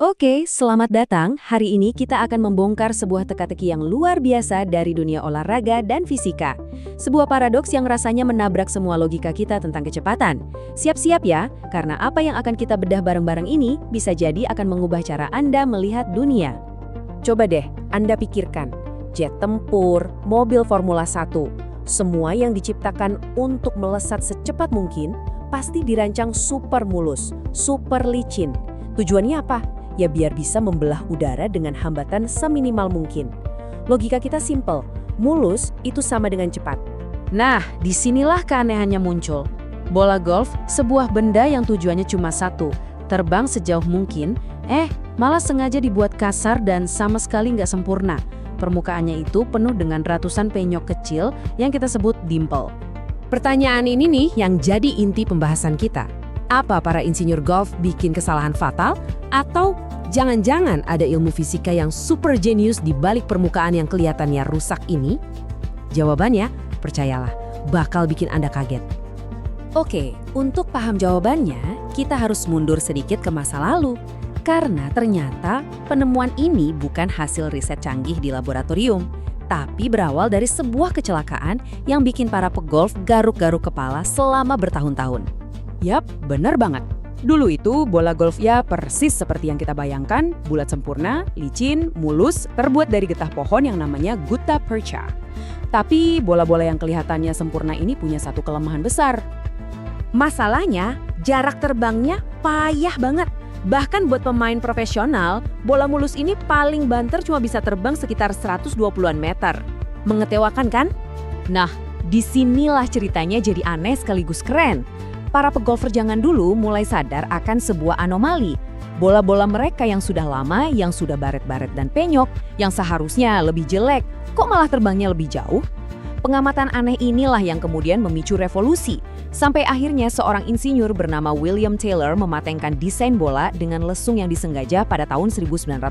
Oke, selamat datang. Hari ini kita akan membongkar sebuah teka-teki yang luar biasa dari dunia olahraga dan fisika. Sebuah paradoks yang rasanya menabrak semua logika kita tentang kecepatan. Siap-siap ya, karena apa yang akan kita bedah bareng-bareng ini bisa jadi akan mengubah cara Anda melihat dunia. Coba deh, Anda pikirkan. Jet tempur, mobil Formula 1, semua yang diciptakan untuk melesat secepat mungkin pasti dirancang super mulus, super licin. Tujuannya apa? Ya biar bisa membelah udara dengan hambatan seminimal mungkin. Logika kita simple, mulus itu sama dengan cepat. Nah, disinilah keanehannya muncul. Bola golf, sebuah benda yang tujuannya cuma satu, terbang sejauh mungkin, malah sengaja dibuat kasar dan sama sekali nggak sempurna. Permukaannya itu penuh dengan ratusan penyok kecil yang kita sebut dimple. Pertanyaan ini nih yang jadi inti pembahasan kita. Apa para insinyur golf bikin kesalahan fatal? Atau jangan-jangan ada ilmu fisika yang super jenius di balik permukaan yang kelihatannya rusak ini? Jawabannya, percayalah, bakal bikin Anda kaget. Oke, untuk paham jawabannya, kita harus mundur sedikit ke masa lalu. Karena ternyata penemuan ini bukan hasil riset canggih di laboratorium, tapi berawal dari sebuah kecelakaan yang bikin para pegolf garuk-garuk kepala selama bertahun-tahun. Yap, benar banget. Dulu itu bola golf ya persis seperti yang kita bayangkan, bulat sempurna, licin, mulus, terbuat dari getah pohon yang namanya gutta percha. Tapi bola-bola yang kelihatannya sempurna ini punya satu kelemahan besar. Masalahnya, jarak terbangnya payah banget. Bahkan buat pemain profesional, bola mulus ini paling banter cuma bisa terbang sekitar 120-an meter. Mengecewakan kan? Nah, disinilah ceritanya jadi aneh sekaligus keren. Para pegolfer zaman dulu mulai sadar akan sebuah anomali. Bola-bola mereka yang sudah lama, yang sudah baret-baret dan penyok, yang seharusnya lebih jelek, kok malah terbangnya lebih jauh? Pengamatan aneh inilah yang kemudian memicu revolusi. Sampai akhirnya seorang insinyur bernama William Taylor mematenkan desain bola dengan lesung yang disengaja pada tahun 1905.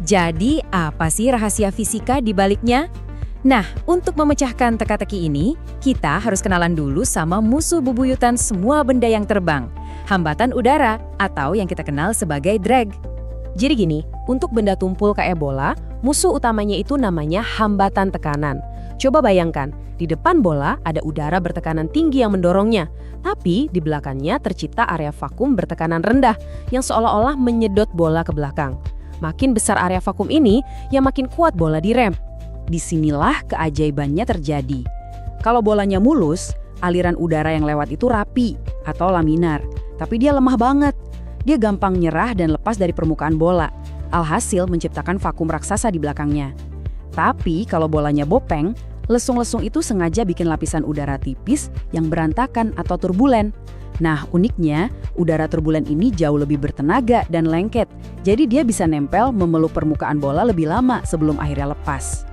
Jadi, apa sih rahasia fisika di baliknya? Nah, untuk memecahkan teka-teki ini, kita harus kenalan dulu sama musuh bebuyutan semua benda yang terbang, hambatan udara atau yang kita kenal sebagai drag. Jadi gini, untuk benda tumpul kayak bola, musuh utamanya itu namanya hambatan tekanan. Coba bayangkan, di depan bola ada udara bertekanan tinggi yang mendorongnya, tapi di belakangnya tercipta area vakum bertekanan rendah yang seolah-olah menyedot bola ke belakang. Makin besar area vakum ini, ya makin kuat bola direm. Disinilah keajaibannya terjadi. Kalau bolanya mulus, aliran udara yang lewat itu rapi atau laminar. Tapi dia lemah banget. Dia gampang nyerah dan lepas dari permukaan bola. Alhasil menciptakan vakum raksasa di belakangnya. Tapi kalau bolanya bopeng, lesung-lesung itu sengaja bikin lapisan udara tipis yang berantakan atau turbulen. Nah, uniknya, udara turbulen ini jauh lebih bertenaga dan lengket. Jadi dia bisa nempel memeluk permukaan bola lebih lama sebelum akhirnya lepas.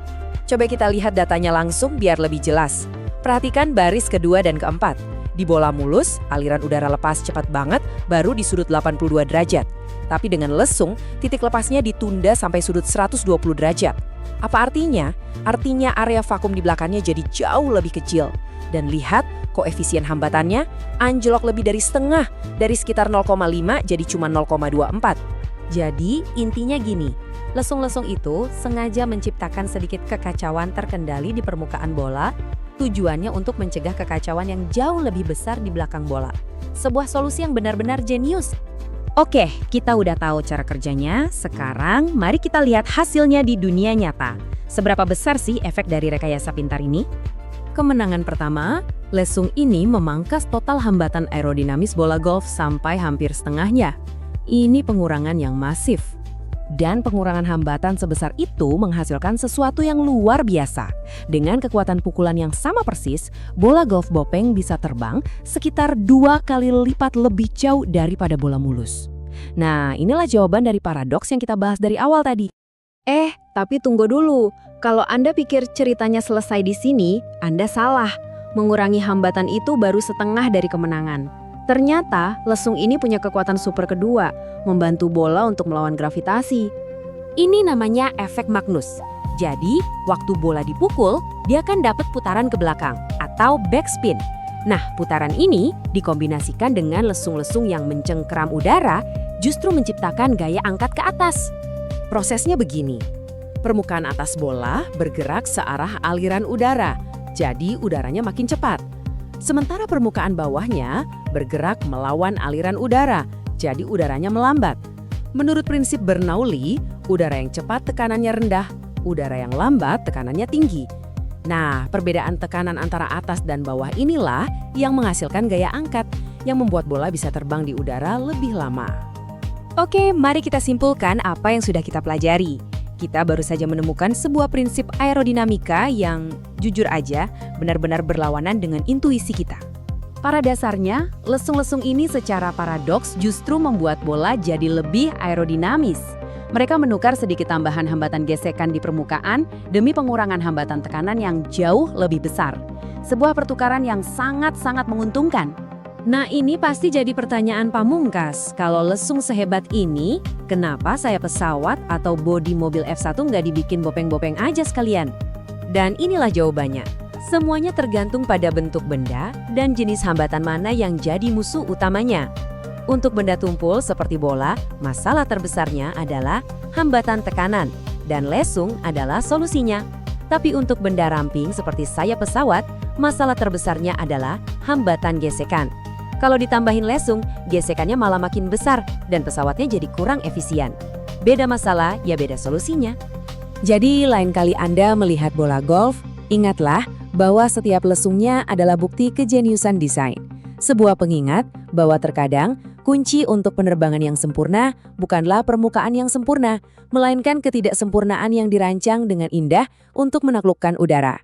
Coba kita lihat datanya langsung biar lebih jelas. Perhatikan baris kedua dan keempat. Di bola mulus, aliran udara lepas cepat banget baru di sudut 82 derajat. Tapi dengan lesung, titik lepasnya ditunda sampai sudut 120 derajat. Apa artinya? Artinya area vakum di belakangnya jadi jauh lebih kecil. Dan lihat, koefisien hambatannya anjlok lebih dari setengah. Dari sekitar 0,5 jadi cuma 0,24. Jadi intinya gini, lesung-lesung itu sengaja menciptakan sedikit kekacauan terkendali di permukaan bola, tujuannya untuk mencegah kekacauan yang jauh lebih besar di belakang bola. Sebuah solusi yang benar-benar jenius. Oke, kita udah tahu cara kerjanya, sekarang mari kita lihat hasilnya di dunia nyata. Seberapa besar sih efek dari rekayasa pintar ini? Kemenangan pertama, lesung ini memangkas total hambatan aerodinamis bola golf sampai hampir setengahnya. Ini pengurangan yang masif. Dan pengurangan hambatan sebesar itu menghasilkan sesuatu yang luar biasa. Dengan kekuatan pukulan yang sama persis, bola golf bopeng bisa terbang sekitar 2 kali lipat lebih jauh daripada bola mulus. Nah, inilah jawaban dari paradoks yang kita bahas dari awal tadi. Tapi tunggu dulu. Kalau Anda pikir ceritanya selesai di sini, Anda salah. Mengurangi hambatan itu baru setengah dari kemenangan. Ternyata, lesung ini punya kekuatan super kedua, membantu bola untuk melawan gravitasi. Ini namanya efek Magnus. Jadi, waktu bola dipukul, dia kan dapat putaran ke belakang atau backspin. Nah, putaran ini dikombinasikan dengan lesung-lesung yang mencengkeram udara, justru menciptakan gaya angkat ke atas. Prosesnya begini. Permukaan atas bola bergerak searah aliran udara, jadi udaranya makin cepat. Sementara permukaan bawahnya bergerak melawan aliran udara, jadi udaranya melambat. Menurut prinsip Bernoulli, udara yang cepat tekanannya rendah, udara yang lambat tekanannya tinggi. Nah, perbedaan tekanan antara atas dan bawah inilah yang menghasilkan gaya angkat, yang membuat bola bisa terbang di udara lebih lama. Oke, mari kita simpulkan apa yang sudah kita pelajari. Kita baru saja menemukan sebuah prinsip aerodinamika yang, jujur aja, benar-benar berlawanan dengan intuisi kita. Pada dasarnya, lesung-lesung ini secara paradoks justru membuat bola jadi lebih aerodinamis. Mereka menukar sedikit tambahan hambatan gesekan di permukaan demi pengurangan hambatan tekanan yang jauh lebih besar. Sebuah pertukaran yang sangat-sangat menguntungkan. Nah, ini pasti jadi pertanyaan pamungkas. Kalau lesung sehebat ini, kenapa sayap pesawat atau bodi mobil F1 nggak dibikin bopeng-bopeng aja sekalian? Dan inilah jawabannya. Semuanya tergantung pada bentuk benda dan jenis hambatan mana yang jadi musuh utamanya. Untuk benda tumpul seperti bola, masalah terbesarnya adalah hambatan tekanan, dan lesung adalah solusinya. Tapi untuk benda ramping seperti sayap pesawat, masalah terbesarnya adalah hambatan gesekan. Kalau ditambahin lesung, gesekannya malah makin besar dan pesawatnya jadi kurang efisien. Beda masalah, ya beda solusinya. Jadi lain kali Anda melihat bola golf, ingatlah bahwa setiap lesungnya adalah bukti kejeniusan desain. Sebuah pengingat bahwa terkadang kunci untuk penerbangan yang sempurna bukanlah permukaan yang sempurna, melainkan ketidaksempurnaan yang dirancang dengan indah untuk menaklukkan udara.